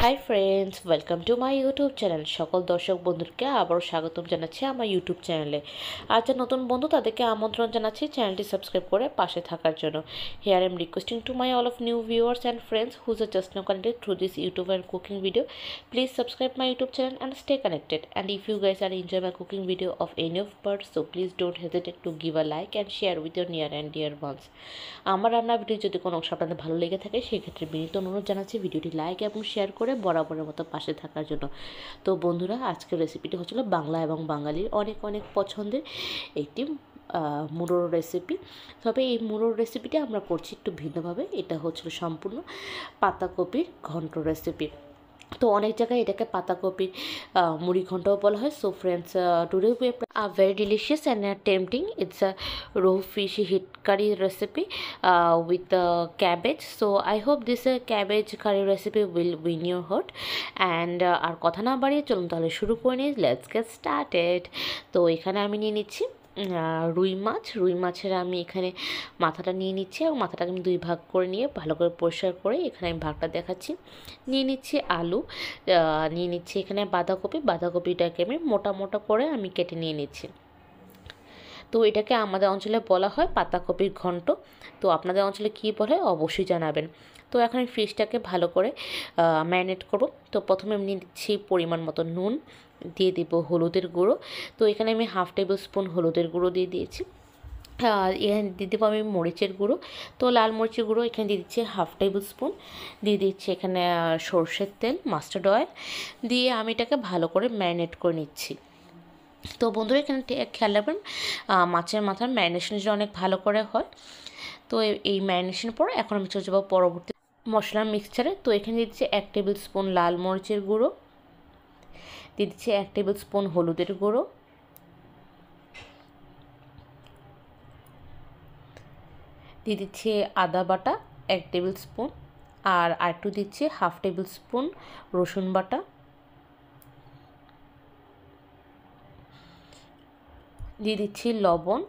Hi friends, welcome to my YouTube channel. সকল দর্শক বন্ধুকে আবারও স্বাগতম জানাচ্ছি আমার ইউটিউব চ্যানেলে। আর যারা নতুন বন্ধু তাদেরকে আমন্ত্রণ জানাচ্ছি চ্যানেলটি সাবস্ক্রাইব করে পাশে থাকার জন্য। Here I am requesting to my all of new viewers and friends whose are just now connected through this YouTube and cooking video. Please subscribe my YouTube channel and stay connected. And if you guys are enjoy my cooking video of any of part, so please don't hesitate to give a like and share with your near and dear ones. আমার রান্না video যদি কোনো অংশ আপনাদের ভালো লেগে থাকে সেক্ষেত্রে বিনীত অনুরোধ জানাচ্ছি ভিডিওটি লাইক এবং শেয়ার করে বরাবরের মতো পাশে থাকার জন্য। তো বন্ধুরা, আজকের রেসিপিটি হচ্ছিল বাংলা এবং বাঙালির অনেক অনেক পছন্দের একটি মুড়োর রেসিপি। তবে এই মুড়োর রেসিপিটা আমরা করছি একটু ভিন্নভাবে। এটা হচ্ছিল সম্পূর্ণ পাতাকপির ঘন্ট রেসিপি। তো অনেক জায়গায় এটাকে পাতাকপির মুড়ি ঘন্টও বলা হয়। So friends, today we are very delicious and tempting. It's a raw fish heat curry recipe with cabbage. So I hope this cabbage curry recipe will win your heart. And আর কথা না বাড়িয়ে চলুন তাহলে শুরু করে নিই। Let's get started. তো এখানে আমি নিয়ে নিচ্ছি রুই মাছের আমি এখানে মাথাটা নিয়ে নিচ্ছি এবং মাথাটাকে আমি দুই ভাগ করে নিয়ে ভালো করে পরিষ্কার করে এখানে আমি ভাগটা দেখাচ্ছি। নিয়ে নিচ্ছি আলু, নিয়ে নিচ্ছি এখানে বাঁধাকপিটাকে আমি মোটা মোটা করে আমি কেটে নিয়ে নিচ্ছি। তো এটাকে আমাদের অঞ্চলে বলা হয় পাতাকপির ঘন্ট। তো আপনাদের অঞ্চলে কী বলে অবশ্যই জানাবেন। তো এখন আমি ফিশটাকে ভালো করে ম্যারিনেট করব। তো প্রথমে আমি নিয়ে দিচ্ছি পরিমাণ মতো নুন, দিয়ে দিব হলুদের গুঁড়ো। তো এখানে আমি 1/2 টেবিল স্পুন হলুদের গুঁড়ো দিয়ে দিয়েছি। আর এখানে দিয়ে দেবো আমি মরিচের গুঁড়ো। তো লাল মরিচের গুঁড়ো এখানে দিয়ে দিচ্ছি 1/2 টেবিল স্পুন। দিয়ে দিচ্ছি এখানে সর্ষের তেল, মাস্টার্ড অয়েল দিয়ে আমি এটাকে ভালো করে ম্যারিনেট করে নিচ্ছি। তো বন্ধুরা, এখানে খেয়াল রাখবেন মাছের মাথার ম্যারিনেশন যেন অনেক ভালো করে হয়। তো এই ম্যারিনেশনের পর এখন আমি চলে যাবো পরবর্তী মশলার মিক্সচারে। তো এখানে দিয়ে দিচ্ছি 1 টেবিল স্পুন লাল মরিচের গুঁড়ো, দিয়ে দিচ্ছি 1 টেবিল স্পুন হলুদের গুঁড়ো, দিয়ে দিচ্ছি আদা বাটা 1 টেবিল স্পুন, আর একটু দিচ্ছি 1/2 টেবিল স্পুন রসুন বাটা, দিয়ে দিচ্ছি লবণ,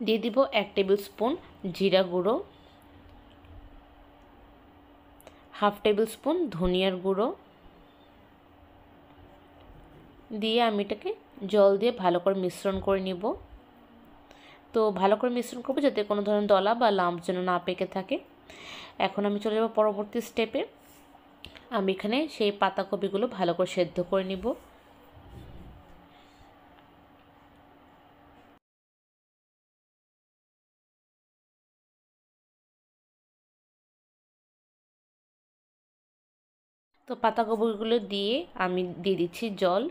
দিয়ে দিব 1 টেবিল স্পুন জিরা গুঁড়ো, 1/2 টেবিল স্পুন ধনিয়ার গুঁড়ো দিয়ে আমি এটাকে জল দিয়ে ভালো করে মিশ্রণ করে নিব। তো ভালো করে মিশ্রণ করবো যাতে কোনো ধরনের দলা বা লাম্প যেন না পেকে থাকে। এখন আমি চলে যাব পরবর্তী স্টেপে। আমি এখানে সেই পাতাকপিগুলো ভালো করে সেদ্ধ করে নিব। তো পাতাকপিগুলো দিয়ে আমি দিয়ে দিচ্ছি জল।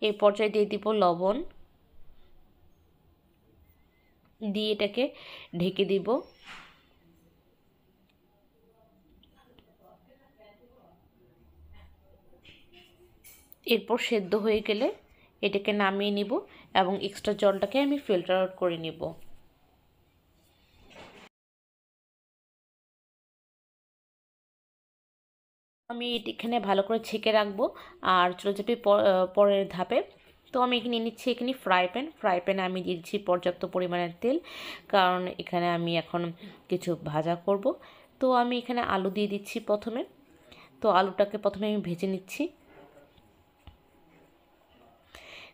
এই পর্যায়ে দিয়ে দিব লবণ, দিয়ে এটাকে ঢেকে দিব। এরপর সেদ্ধ হয়ে গেলে এটাকে নামিয়ে নিব এবং এক্সট্রা জলটাকে আমি ফিল্টার আউট করে নিব। আমি এখানে ভালো করে ছেঁকে রাখবো আর চলে যাবে পরের ধাপে। তো আমি এখানে নিচ্ছি এখানে ফ্রাই প্যানে আমি দিয়ে দিচ্ছি পর্যাপ্ত পরিমাণের তেল, কারণ এখানে আমি এখন কিছু ভাজা করব। তো আমি এখানে আলু দিয়ে দিচ্ছি প্রথমে। তো আলুটাকে প্রথমে আমি ভেজে নিচ্ছি।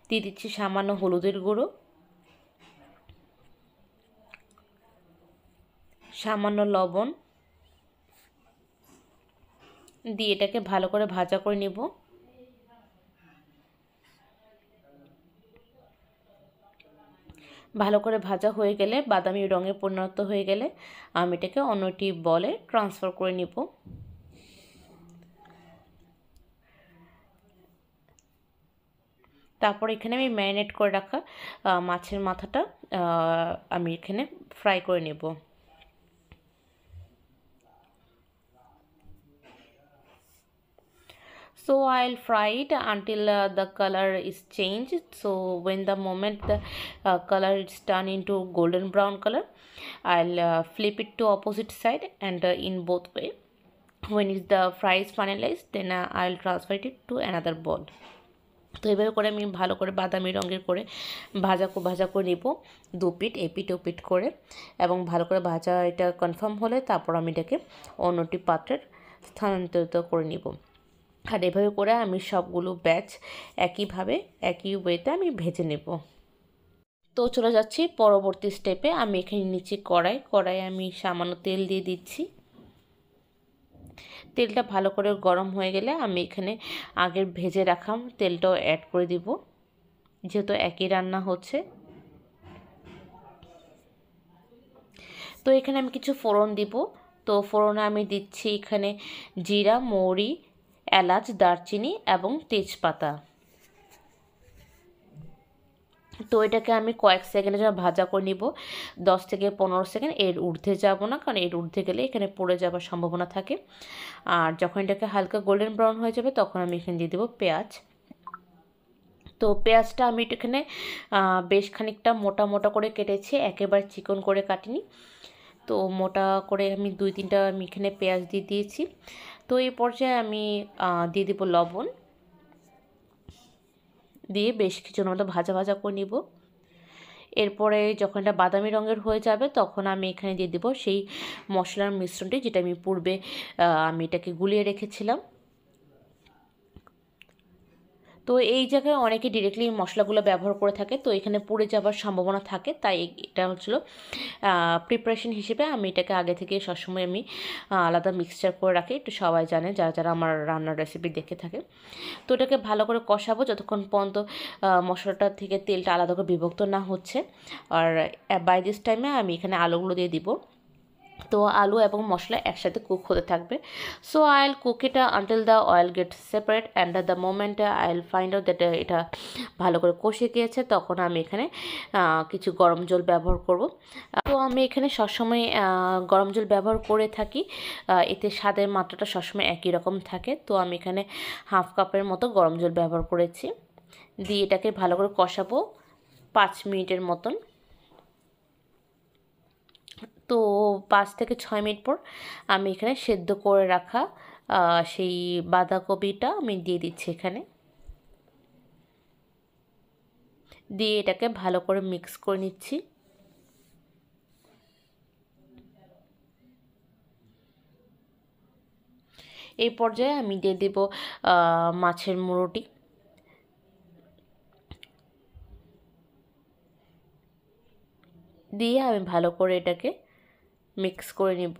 দিয়ে দিচ্ছি সামান্য হলুদের গুঁড়ো, সামান্য লবণ দিয়ে এটাকে ভালো করে ভাজা করে নেব। ভালো করে ভাজা হয়ে গেলে বাদামি রঙে পরিণত হয়ে গেলে আমি এটাকে অন্যটি বলে ট্রান্সফার করে নিব। তারপর এখানে আমি ম্যারিনেট করে রাখা মাছের মাথাটা আমি এখানে ফ্রাই করে নেব। So I'll fry it until the color is changed. So when the moment the color is turned into golden brown color, I'll flip it to opposite side and in both way. When is the fry is finalized, then I'll transfer it to another bowl. তো এভাবে করে আমি ভালো করে বাদামি রঙের করে ভাজা করে নেব, দুপিঠ এপিঠ ওপিঠ করে, এবং ভালো করে ভাজা এটা কনফার্ম হলে তারপর আমি এটাকে অন্যটি পাত্রের স্থানান্তরিত করে নিব। আর এভাবে করে আমি সবগুলো ব্যাচ একইভাবে একই ওয়েতে আমি ভেজে নেব। তো চলে যাচ্ছি পরবর্তী স্টেপে। আমি এখানে নিচে কড়াই আমি সামান্য তেল দিয়ে দিচ্ছি। তেলটা ভালো করে গরম হয়ে গেলে আমি এখানে আগের ভেজে রাখা তেলটাও অ্যাড করে দিব, যেহেতু একই রান্না হচ্ছে। তো এখানে আমি কিছু ফোড়ন দিব। তো ফোড়নে আমি দিচ্ছি এখানে জিরা, মৌরি, এলাচ, দারচিনি এবং তেজপাতা। তো এটাকে আমি কয়েক সেকেন্ডের জন্য ভাজা করে নিব, 10 থেকে 15 সেকেন্ড। এর ঊর্ধ্বে যাব না, কারণ এর ঊর্ধ্বে গেলে এখানে পড়ে যাওয়ার সম্ভাবনা থাকে। আর যখন এটাকে হালকা গোল্ডেন ব্রাউন হয়ে যাবে তখন আমি এখানে দিয়ে দেবো পেঁয়াজ। তো পেঁয়াজটা আমি এখানে বেশ খানিকটা মোটা মোটা করে কেটেছি, একেবারে চিকন করে কাটিনি। তো মোটা করে আমি 2-3টা আমি এখানে পেঁয়াজ দিয়ে দিয়েছি। তো এই পর্যায়ে আমি দিয়ে দেবো লবণ, দিয়ে বেশ কিছুর মতো ভাজা করে নিব। এরপরে যখন এটা বাদামি রঙের হয়ে যাবে তখন আমি এখানে দিয়ে দেবো সেই মশলার মিশ্রণটি, যেটা আমি পূর্বে আমি এটাকে গুলিয়ে রেখেছিলাম। তো এই জায়গায় অনেকে ডিরেক্টলি মশলাগুলো ব্যবহার করে থাকে, তো এখানে পুড়ে যাওয়ার সম্ভাবনা থাকে, তাই এটা হচ্ছিল প্রিপারেশন হিসেবে আমি এটাকে আগে থেকে সবসময় আমি আলাদা মিক্সচার করে রাখি। একটু সবাই জানে যারা আমার রান্নার রেসিপি দেখে থাকে। তো এটাকে ভালো করে কষাবো যতক্ষণ পর্যন্ত মশলাটা থেকে তেলটা আলাদা করে বিভক্ত না হচ্ছে। আর বাই দিস টাইমে আমি এখানে আলুগুলো দিয়ে দিব। তো আলু এবং মশলা একসাথে কুক হতে থাকবে। So I will cook it until the oil get separate, and the moment I will find out that এটা ভালো করে কষে গিয়েছে, তখন আমি এখানে কিছু গরম জল ব্যবহার করব। তো আমি এখানে সবসময় গরম জল ব্যবহার করে থাকি, এতে স্বাদের মাত্রাটা সবসময় একই রকম থাকে। তো আমি এখানে 1/2 কাপের মতো গরম জল ব্যবহার করেছি, দিয়ে এটাকে ভালো করে কষাবো 5 মিনিটের মতন। তো 5 থেকে 6 মিনিট পর আমি এখানে সেদ্ধ করে রাখা সেই বাঁধাকপিটা আমি দিয়ে দিচ্ছি এখানে, দিয়ে এটাকে ভালো করে মিক্স করে নিচ্ছি। এই পর্যায়ে আমি দিয়ে দেব মাছের মুড়োটি, দিয়ে আমি ভালো করে এটাকে মিক্স করে নিব।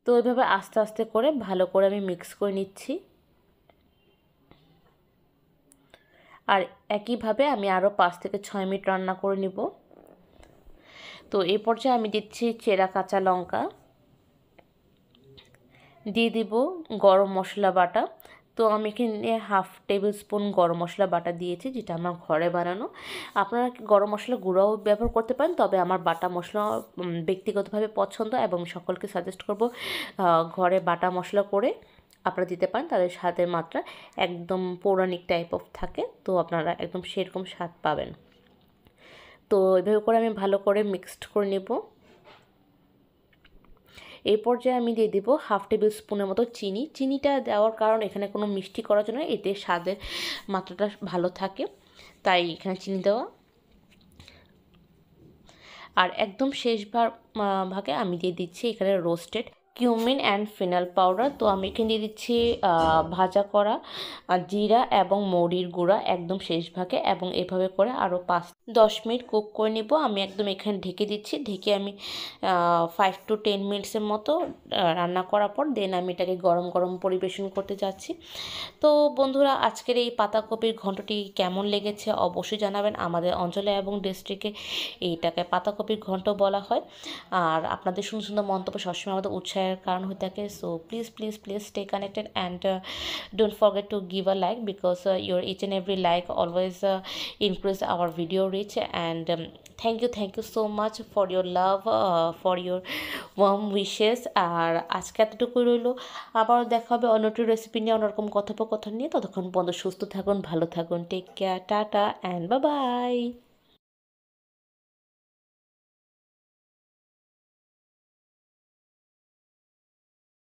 তো এইভাবে আস্তে আস্তে করে ভালো করে আমি মিক্স করে নিচ্ছি। আর একইভাবে আমি আরও 5 থেকে 6 মিনিট রান্না করে নিব। তো এই পর্যায়ে আমি দিচ্ছি চেরা কাঁচা লঙ্কা, দিয়ে দিব গরম মশলা বাটা। তো আমি এখানে 1/2 টেবিল স্পুন গরম মশলা বাটা দিয়েছি, যেটা আমার ঘরে বানানো। আপনারা গরম মশলা গুঁড়াও ব্যবহার করতে পারেন, তবে আমার বাটা মশলা ব্যক্তিগতভাবে পছন্দ এবং সকলকে সাজেস্ট করব ঘরে বাটা মশলা করে আপনারা দিতে পারেন। তাদের স্বাদের মাত্রা একদম পৌরাণিক টাইপ অফ থাকে, তো আপনারা একদম সেরকম স্বাদ পাবেন। তো এভাবে করে আমি ভালো করে মিক্সড করে নেব। এই পর্যায়ে আমি দিয়ে দিব 1/2 টেবিল স্পুনের মতো চিনি। চিনিটা দেওয়ার কারণ এখানে কোনো মিষ্টি করার জন্য, এতে স্বাদের মাত্রাটা ভালো থাকে, তাই এখানে চিনি দেওয়া। আর একদম শেষ ভাগে আমি দিয়ে দিচ্ছি এখানে roasted cumin and final powder. তো আমি এখানে দিয়ে দিচ্ছি ভাজা করা জিরা এবং মৌরির গুঁড়া একদম শেষ ভাগে, এবং এভাবে করে আরও 5-10 মিনিট কুক করে নিব। আমি একদম এখানে ঢেকে দিচ্ছি, ঢেকে আমি 5 to 10 মিনিটসের মতো রান্না করার পর দেন আমি এটাকে গরম গরম পরিবেশন করতে যাচ্ছি। তো বন্ধুরা, আজকের এই পাতাকপির ঘন্টটি কেমন লেগেছে অবশ্যই জানাবেন। আমাদের অঞ্চলে এবং ডিস্ট্রিক্টে এইটাকে পাতাকপির ঘন্ট বলা হয়। আর আপনাদের সুন্দর সুন্দর মন্তব্য সবসময় আমাদের উৎসাহের কারণ হয়ে থাকে। So please stay connected and don't forget to give a like, because your each and every like always increase our video reach. And thank you so much for your love, for your warm wishes. আর আজকে এতটুকুই রইল, আবার দেখা হবে অন্য একটি recipe নিয়ে, অন্যরকম কথোপকথন নিয়ে। ততক্ষণ পর্যন্ত সুস্থ থাকুন, ভালো থাকুন, take care, tata and bye by.